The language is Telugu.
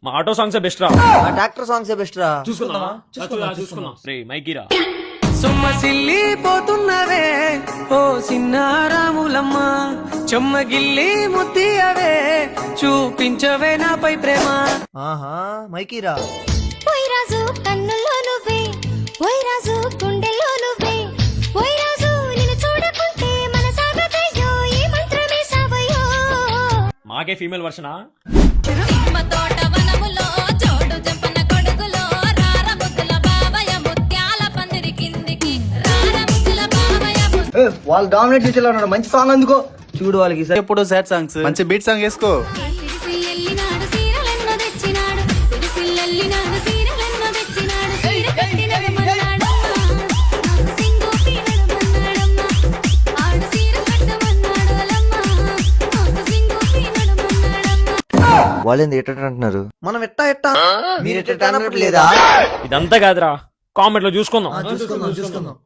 మా ఆటో సాంగ్స్ బెస్ట్ రా. ఆ ట్రాక్టర్ సాంగ్స్ బెస్ట్ రా. చూసుకున్నా రే మైకీరా. సొమ్మసిల్లి పోతున్నవే ఓ సిన్నారాములమ్మ, చెమ్మగిల్లి ముత్తియవే చూపించవే నాపై ప్రేమ. ఆహా మైకీరా. ఓయ్ రాజు కన్నుల్లో నువ్వే, ఓయ్ రాజు గుండెల్లో నువ్వే, ఓయ్ రాజు నిన్ను చూడకుంటే మన సాగతయ్యో ఈ మంత్రమే సావయ్యో. మాకే ఫీమేల్ వర్షనా? నిమ్మ తోట వనములో జోడు జంపన కొడుకులో రార ముద్దుల బావయ్య ముత్యాల పందిరి కిందికి రార ముద్దుల బావయ్య. వాళ్ళు డామినేట్ చేసేలా ఉన్నాడు. మంచి సాంగ్ అందుకో. చూడు వాళ్ళకి ఈసారి ఎప్పుడు సాడ్ సాంగ్స్, మంచి బీట్ సాంగ్ వేసుకో. సిరిసిల్లెల్లినాడు సీరలెన్నో తెచ్చినాడు, సిరిసిల్లెల్లినాడు సీరలెన్నో తెచ్చినాడు, సీర కట్టినమన్నాడమ్మ నాకు సింగు పీనడమన్నాడమ్మ, ఆడు సీర కట్టమన్నాడోలమ్మ నాకు సింగు పీనడమన్నాడమ్మ. వాళ్ళేంది ఎట్ట అంటున్నారు? మనం ఎట్టా మీరు ఎట్ట లేదా? ఇదంతా కాదురా, కామెంట్ లో చూసుకుందాం. చూసుకుందాం.